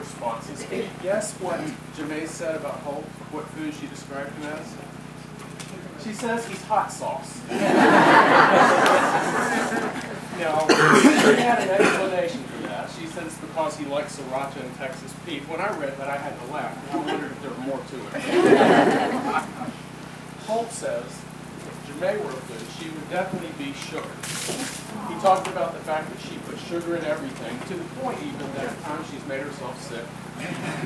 responses. Can you guess what Jamae said about Holt? What food she described him as? She says he's hot sauce. Now, she had an explanation for that. She said it's because he likes sriracha and Texas beef. When I read that, I had to laugh. I wondered if there were more to it. Holt says if Jamae were a food, she would definitely be sugar. He talked about the fact that she put sugar in everything, to the point even that at times she's made herself sick.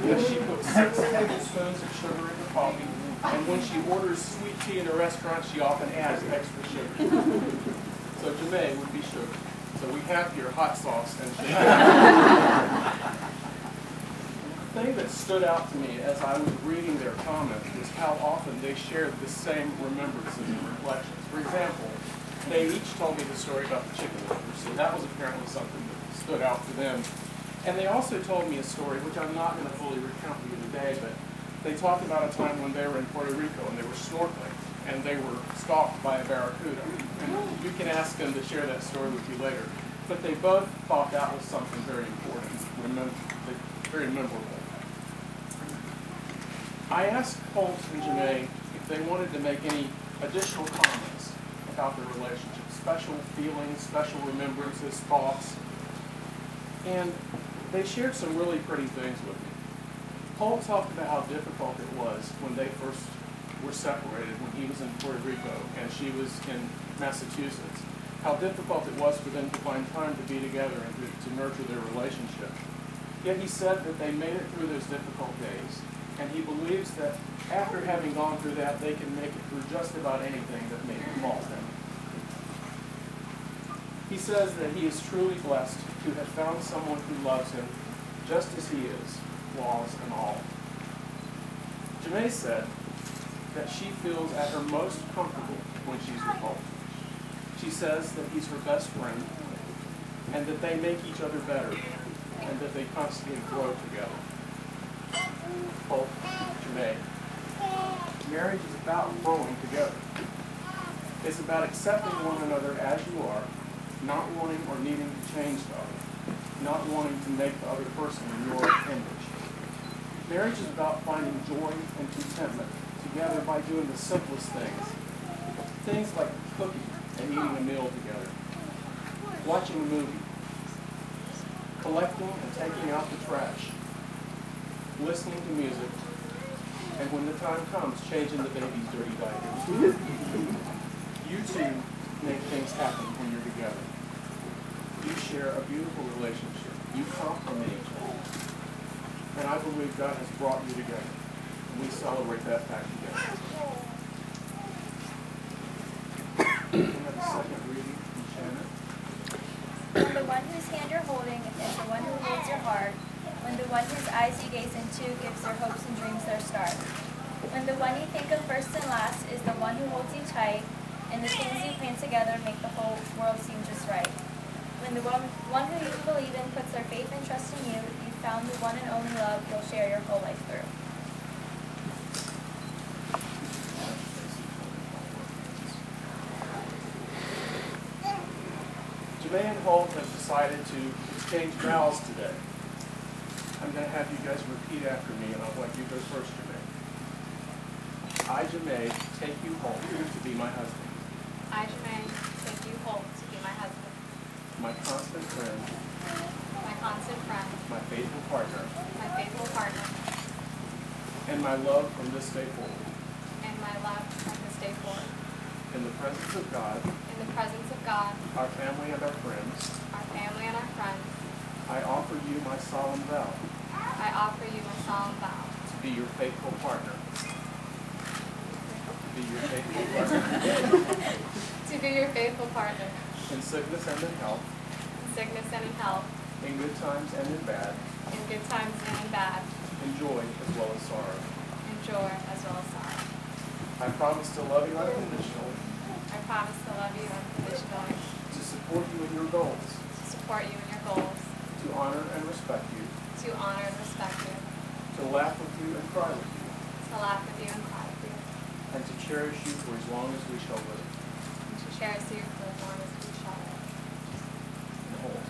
That she puts 6 tablespoons of sugar in her coffee, and when she orders sweet tea in a restaurant, she often adds extra sugar. So Jamae would be sugar. So we have here hot sauce and sugar. The thing that stood out to me as I was reading their comments was how often they shared the same remembrances and reflections. For example, they each told me the story about the chicken livers, so that was apparently something that stood out to them. And they also told me a story, which I'm not going to fully recount to you today, but they talked about a time when they were in Puerto Rico and they were snorkeling, and they were stalked by a barracuda. And you can ask them to share that story with you later. But they both thought that was something very important, very memorable. I asked Holt and Jamae if they wanted to make any additional comments about their relationship, special feelings, special remembrances, thoughts. And they shared some really pretty things with me. Holt talked about how difficult it was when they first were separated, when he was in Puerto Rico and she was in Massachusetts. How difficult it was for them to find time to be together and to nurture their relationship. Yet he said that they made it through those difficult days, and he believes that after having gone through that, they can make it through just about anything that may befall them. He says that he is truly blessed to have found someone who loves him just as he is, flaws and all. Jamae said that she feels at her most comfortable when she's with Holt. She says that he's her best friend, and that they make each other better, and that they constantly grow together. Holt, Jamae, marriage is about growing together. It's about accepting one another as you are, not wanting or needing to change the other, not wanting to make the other person in your image. Marriage is about finding joy and contentment together by doing the simplest things. Things like cooking and eating a meal together, watching a movie, collecting and taking out the trash, listening to music, and when the time comes, changing the baby's dirty diapers. You two make things happen when you're together. You share a beautiful relationship. You complement each other. And I believe God has brought you together. And we celebrate that fact together. We have a second reading from Shannon. When the one whose hand you're holding is the one who holds your heart, when the one whose eyes you gaze into gives their hopes and dreams their start, when the one you think of first and last is the one who holds you tight, and the things you plan together make the whole world seem just right. When the one who you believe in puts their faith and trust in you, you've found the one and only love you'll share your whole life through. Jamae and Holt have decided to exchange vows today. I'm going to have you guys repeat after me, and I'd like you to go first, Jamae. I, Jamae, take you, Holt, to be my husband. I, Jamae, take you, Holt, to be my husband. My constant friend. My constant friend. My faithful partner. My faithful partner. And my love from this day forward. And my love from this day forward. In the presence of God. In the presence of God. Our family and our friends. Our family and our friends. I offer you my solemn vow. I offer you my solemn vow. To be your faithful partner. To be your faithful partner. To be your faithful partner. In sickness and in health. In sickness and in health. In good times and in bad. In good times and in bad. In joy as well as sorrow. In joy as well as sorrow. I promise to love you unconditionally. I promise to love you unconditionally. To support you in your goals. To support you in your goals. To honor and respect you. To honor and respect you. To laugh with you and cry with you. To laugh with you and cry with you. And to cherish you for as long as we shall live. And to cherish you for as long as we shall live. And Holt.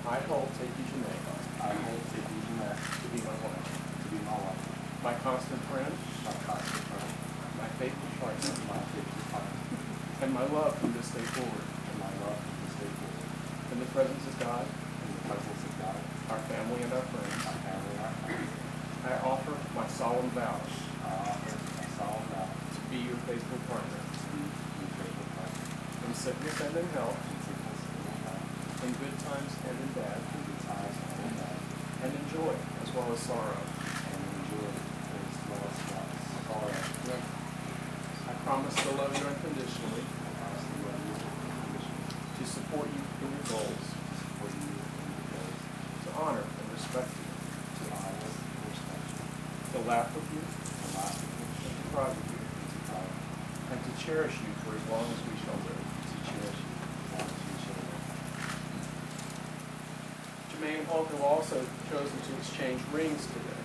I, Holt, take you, Jamae. I, Holt, take you, Jamae. constant friend, my faithful partner, and my love from this day forward. In the presence of God, our family and our friends, I offer my solemn vows to be your faithful partner in sickness and in health, in good times and in bad, and in joy as well as sorrow. I promise to love you unconditionally, to support you in your goals, to honor and respect you, to laugh with you, and to cry with you, and to cherish you for as long as we shall live. Jermaine and Hulk have also chosen to exchange rings today.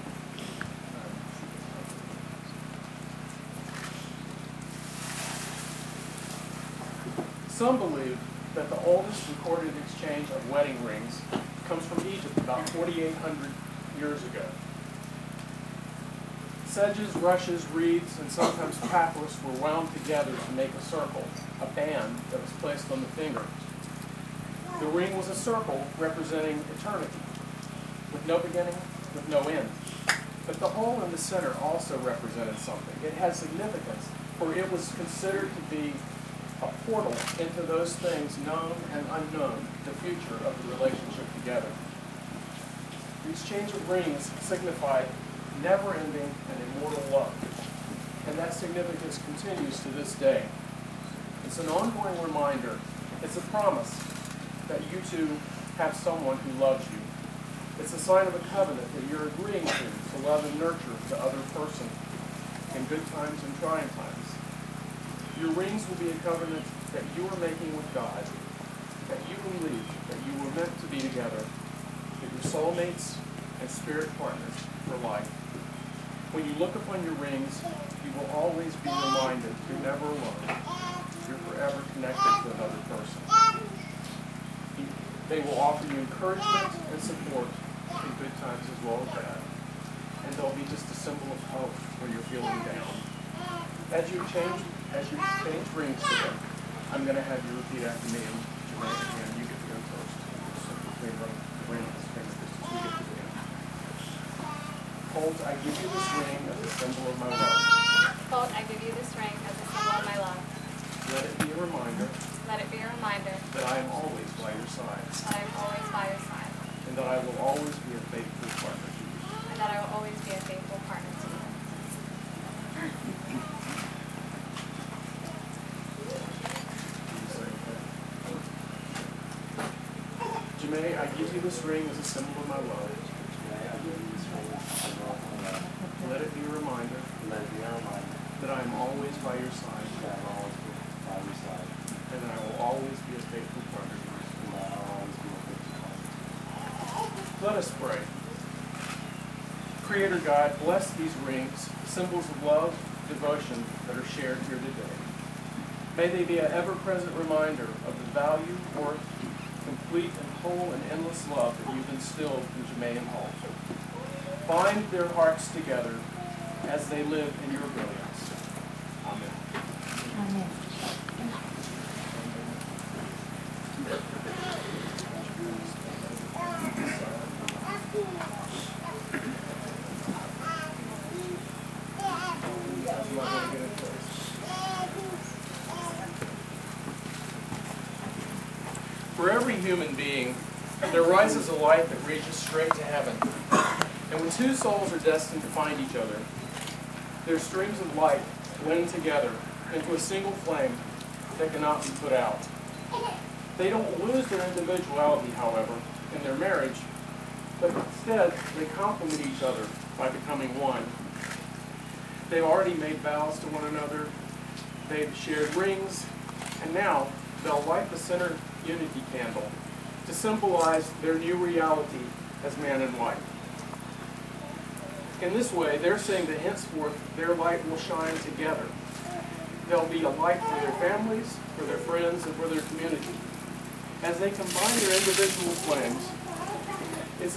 Some believe that the oldest recorded exchange of wedding rings comes from Egypt about 4,800 years ago. Sedges, rushes, reeds, and sometimes papyrus were wound together to make a circle, a band that was placed on the finger. The ring was a circle representing eternity, with no beginning, with no end. But the hole in the center also represented something. It had significance, for it was considered to be a portal into those things known and unknown, the future of the relationship together. The exchange of rings signified never-ending and immortal love, and that significance continues to this day. It's an ongoing reminder, it's a promise that you two have someone who loves you. It's a sign of a covenant that you're agreeing to love and nurture the other person in good times and trying times. Your rings will be a covenant that you are making with God, that you believe that you were meant to be together, that you're soulmates and spirit partners for life. When you look upon your rings, you will always be reminded you're never alone. You're forever connected to another person. They will offer you encouragement and support in good times as well as bad. And they'll be just a symbol of hope when you're feeling down. As you exchange rings today, I'm going to have you repeat after me, and Jermaine, and you get to go first. So between the rings, we get to the end. Hold, I give you this ring as a symbol of my love. Hold, I give you this ring as a symbol of my love. Let it be a reminder that I am always by your side. And that I will always be a faithful partner to you. Jermaine, I give you this ring as a symbol of my love. Let it be a reminder that I am always by your side. And that I will always be a faithful partner to you. Let us pray. Creator God, bless these rings, symbols of love, devotion that are shared here today. May they be an ever-present reminder of the value, worth, complete and whole and endless love that you've instilled in Jermaine and Hulk. Bind their hearts together as they live in your brilliance. Amen. Amen. For every human being, there rises a light that reaches straight to heaven. And when two souls are destined to find each other, their streams of light blend together into a single flame that cannot be put out. They don't lose their individuality, however, in their marriage, but instead they complement each other by becoming one. They've already made vows to one another, they've shared rings, and now they'll light the center unity candle to symbolize their new reality as man and wife. In this way, they're saying that henceforth their light will shine together. They'll be a light for their families, for their friends, and for their community. As they combine their individual flames, it's